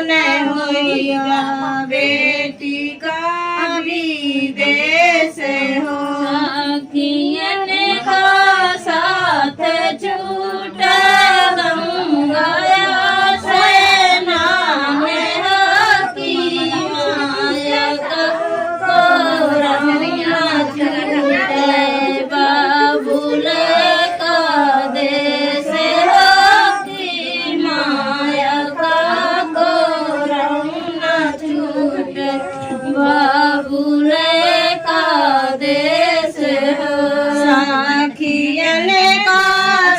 न होइगा बेटी का विदेश हो। सखियन का साथ छूटा गंगा से नाम की माया का कोरमिया छूटे बाबुल का देश हो की माया का कोरमिया छूटे बाबुल का देश हो। सखियन का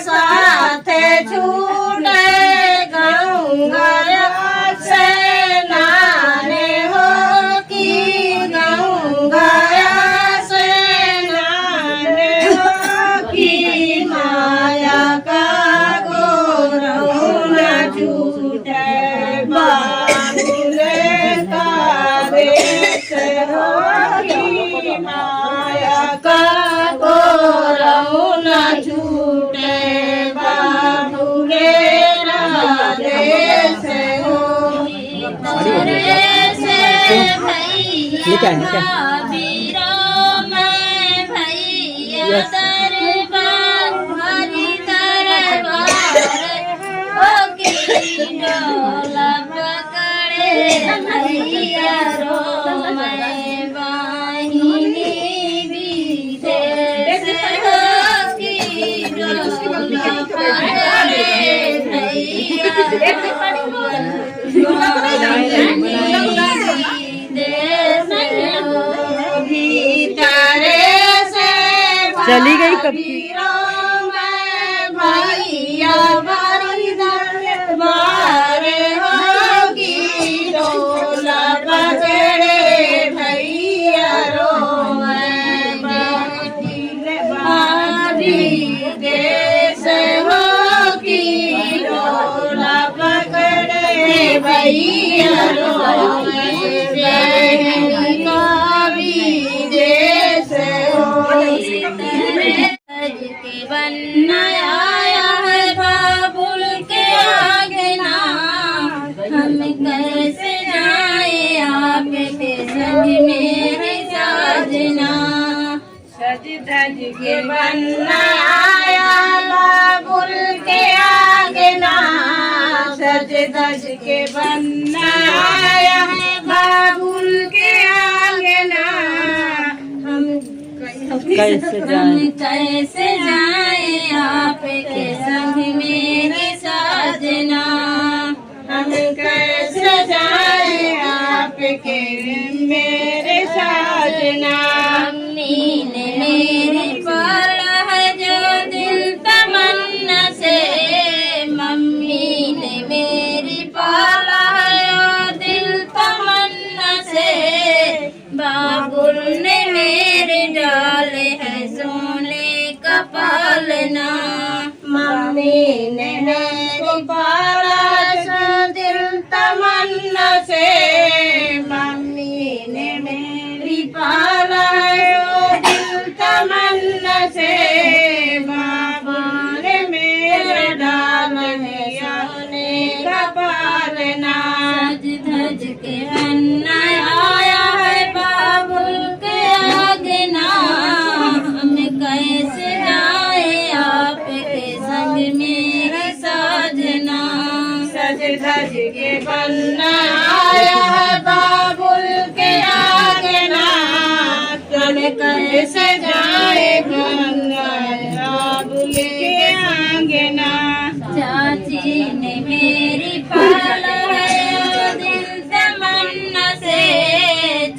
साथ छूटे गंगा से नाने हो कि गंगा से नाने हो कि माया का गोरव न छूटे बाबुल का देश हो कि माया का गोरव न छूटे बाबुल का देश हो। चली गई कब की? भैया बारी दरबार होगी डोला पकड़े भैया रोवे बारी देश होगी डोला पकड़े भैया रोवे देश के बनना आया है बाबुल के आगे ना हम कैसे जाए आपके संग मेरे साजना। सज धज के बनना आया बाबुल के आगे ना सज धज के बनना आया है बाबुल के आगे ना हम कैसे जाए कैसे जाए आपके संग मेरे साजना। हम कैसे जाए आपके मेरे साजना। मम्मी ने मेरी पाला है जो दिल तमन्ना से मम्मी ने मेरी पाला है जो दिल तमन्ना से बाबुल ने मेरे डाले है सोने का पालना। मम्मी ने मेरी पाला सो दिल तमन्ना से मम्मी ने मेरी पाला सो दिल तमन्ना से बाबा ने मेरे डाल है सोने का पालना। सज धज के अन्ना आया है बाबुल के आगे ना हम कैसे जाए आपके संग मेरे साजना। सज धज के बनना आया है बाबुल के आगे ना चल कैसे जाए गंगा बाबुल के आगे ना। चाची ने मेरी पाला है दिल तमन्ना से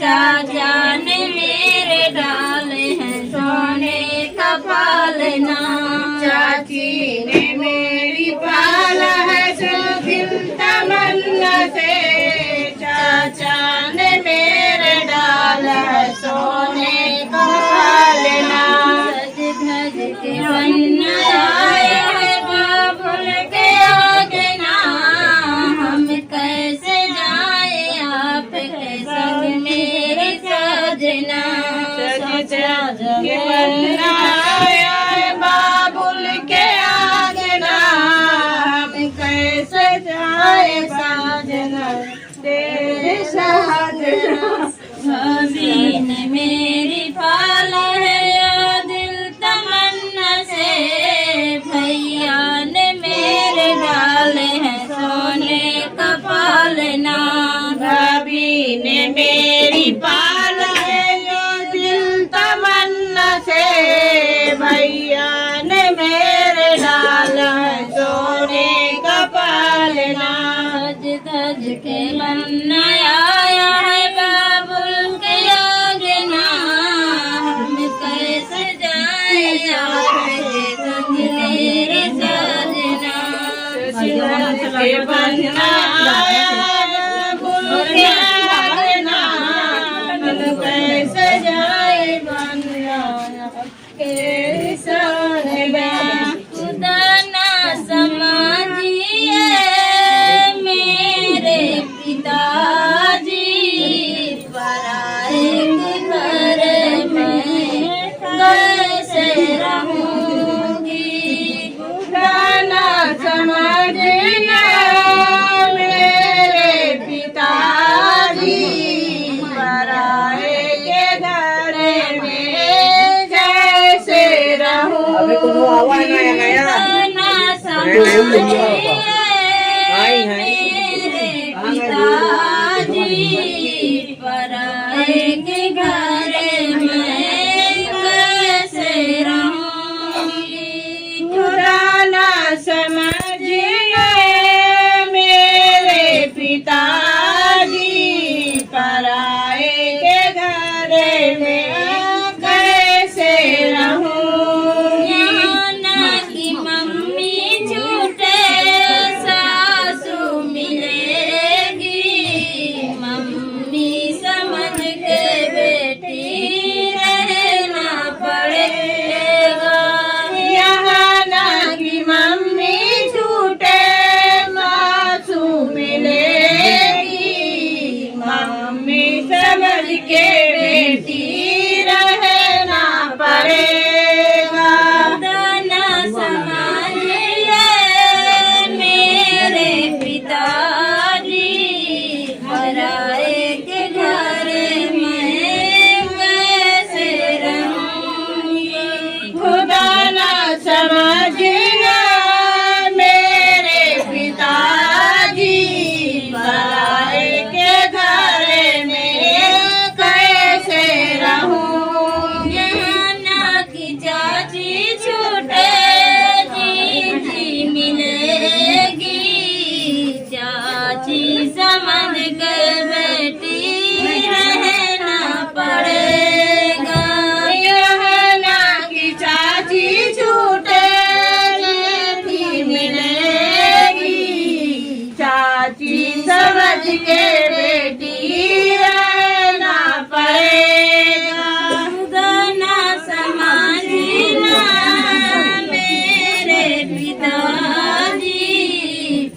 चाचा ने मेरे डाले हैं सोने का पालना। चाची ने मेरी पाला है सो दिल तमन्ना से चाचा ने मेरे डाला है सोने का पालना। सज धज के बनना आया है बाबुल के आगे ना हम कैसे जाए आपके संग मेरे साजना। सज धज के बनना आया है बाबुल के आगे ना हम कैसे जाए साजना। बनना बाबुल के आगना हम कैसे जाए बनना के संग खुदा ना समझिए मेरे पिताजी पराए घर में कैसे रहूंगी। गाना समझना मेरे पिताजी पराए के घर में कैसे रहूं। ना समझिए मेरे पिताजी पराए के घर में कैसे रहूंगी। खुदा ना समझिए मेरे पिताजी पराए के घर में कैसे रहूंगी। ना कि मम्मी झूठे सासू मिलेगी मम्मी समझ के बेटी रहना पड़ेगा। यहाँ ना कि मम्मी झूठे मासूम मिलेगी मम्मी समझ के बेटी रहना पड़ेगा। ना समझिए मेरे पिताजी पराए के घर में कैसे रहूंगी। खुदा ना समझना मेरे पिताजी पराए के घर में कैसे रहूंगी। ना कि चाची छूटे जी मिलेगी चाची समझ के बेटी रहना पड़ेगा। यहाँ ना कि चाची छूटे थी मिलेगी चाची समझ के बेटी रहना पड़ेगा। खुदा ना समझना मेरे पिताजी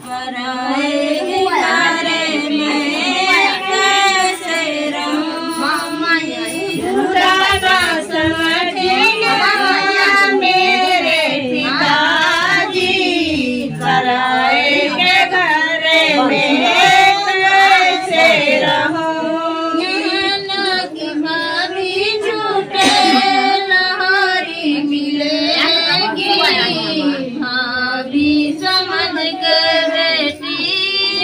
पराए के घर में कैसे रहूंगी। खुदा ना समझना मेरे पिताजी पराए के घर में कैसे रहूंगी। ना कि भाभी झूठे लहरी मिलेगी भाभी समझ के बेटी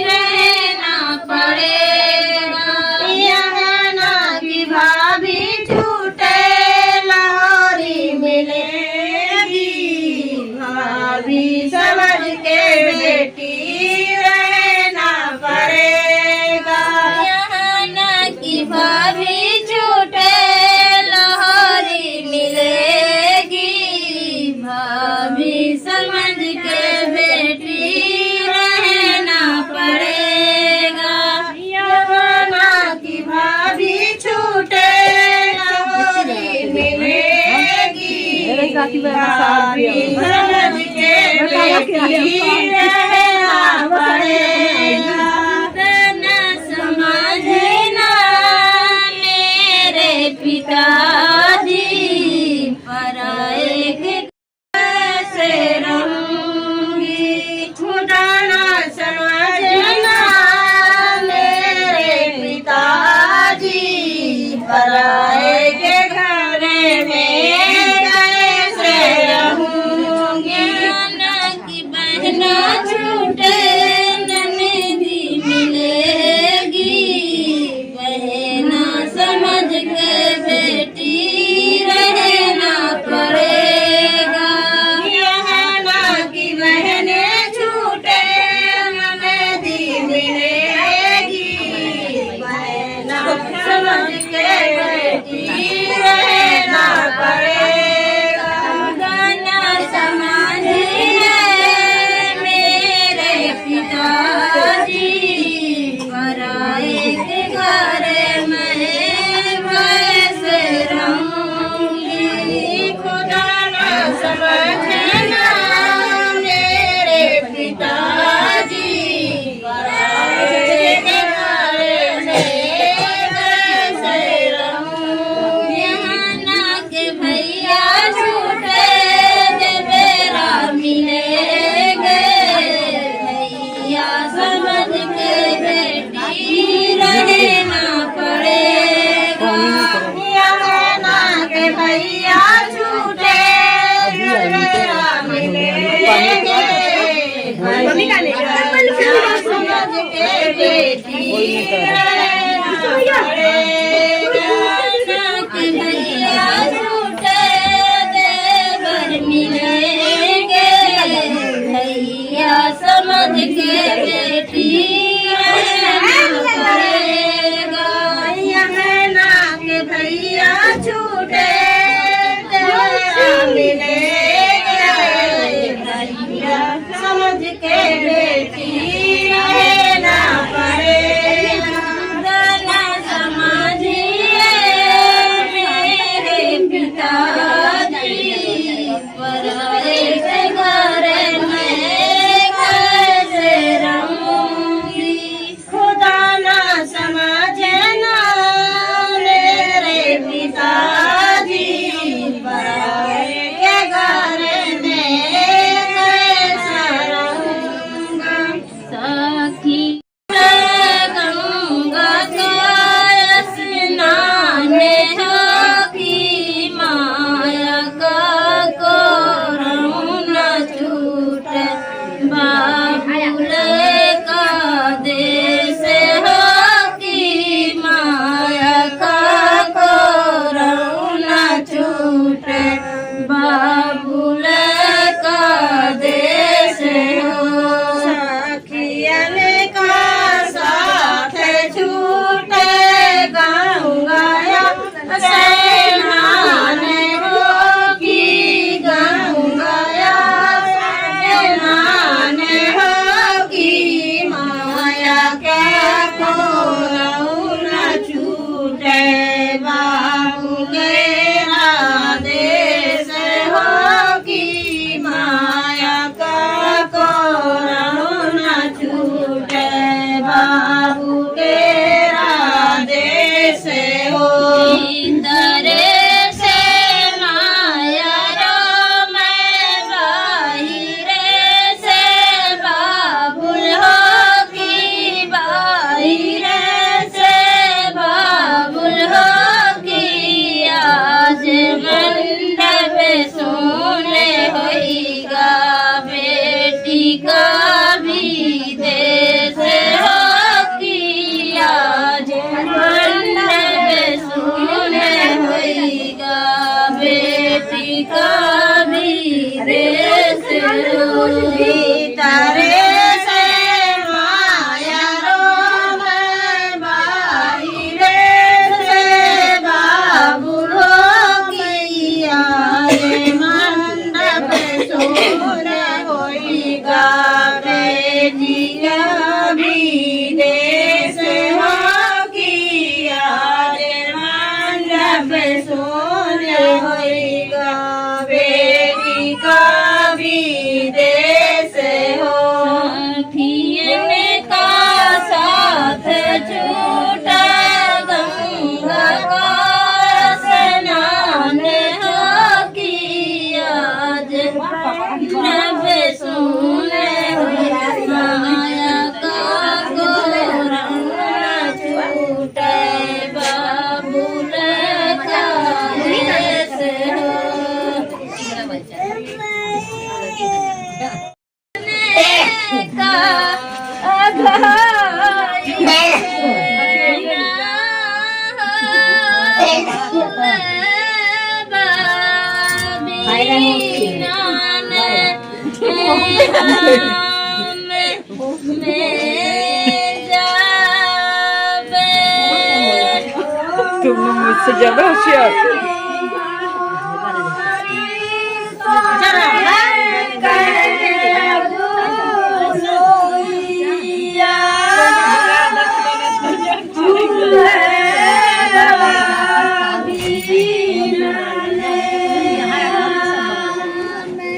रहना पड़ेगा। यहाँ ना कि भाभी झूठे लाहौरी मिलेगी भाभी समझ के बेटी रहना पड़ेगा। यहाँ ना कि भाभी झूठे लहरी मिलेगी भाभी समझ के बेटी रहना पड़ेगा। यहाँ ना कि भाभी झूठे लाहौरी मिलेगी भाभी समझ के बेटी रहना पड़ेगा। ना समझना मेरे पिताजी पराए के कैसे रहूंगी। खुदा ना समझना मेरे पिताजी पराए के घर में कैसे रहूंगी। ना कि बहना समझे ना मेरे पिताजी पराए के घर में कैसे रहूं। यहाँ ना के भैया छूटे बेरा मिलेंगे भैया समझ के बेटी रहना पड़ेगा। यहाँ ना के भैया छूटे मेरा मिलेंगे भैया समझ के बेटी रहना पड़ेगा। के भैया छूटे देवर मिलेंगे भैया समझ के बेटी रहना पड़ेगा। यहाँ ना के भैया छूटे तेरा मिलेंगे भैया समझ के बेटी रहना पड़ेगा। गाना समझिए मेरे पिताजी पराए के घर में कैसे रहूंगी। खुदा ना समझे ना मेरे पिताजी पराए के घर में कैसा रहूंगा। सखी गंगा का स्नान हो की माया का कोरऊ न छूटे बाबुल का देश हो की माया का कोरऊ न छूटे बाबुल का देश हो। सखियन का साथ छूटे गंगाया स्नान हो की गंगाया स्नान हो की माया के कोरऊ न छूटे बाबू के आदेश हो की माया का कोरऊ न छूटे बाबू के आदेश हो। इंदरे से माया रो मैं बाहिरे से बाबुल हो की बाहिरे से बाबुल हो की आज मंडप सोने होइगा बेटी का भी देश हो की आज मंडप सोने होइगा बेटी का भी देश हो। तारे से माया रो मैं बाहिरे से बाबू हो की आज मंडप सोने होइगा बेटी का भी देश हो की आज मंडप सोने होइगा बेटी का भी देश हो। सखियन का साथ छूटा गंगा का स्नान हो की आज नभ सोने माया का कोरऊ न छूटे बाबुल का देश हो। तुम लोग मुझसे ज्यादा होशियार।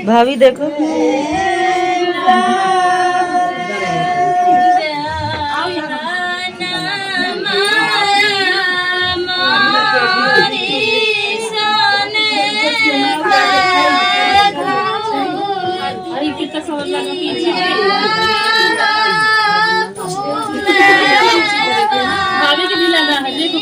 भाभी देखो भाभी के भी लगा है देखो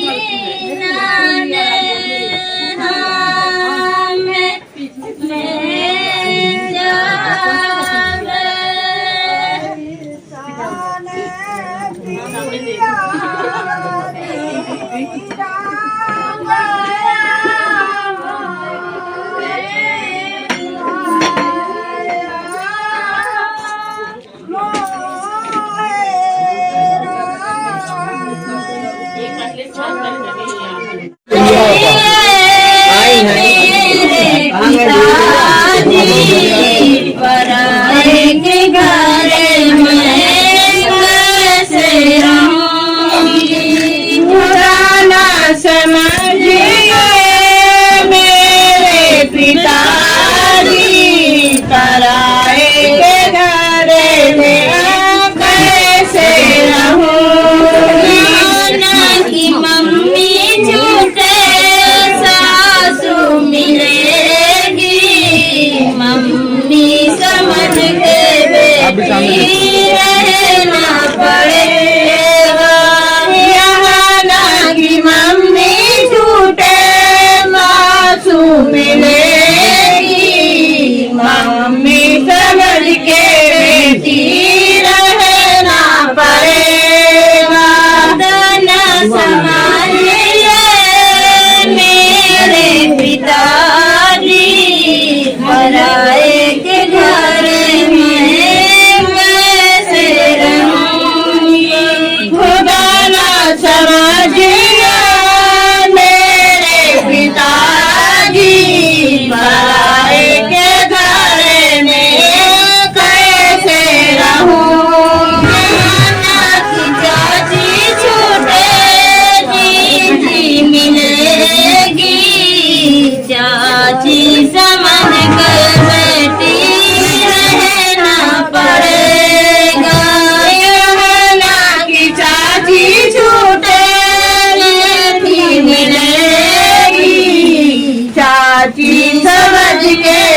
समझ के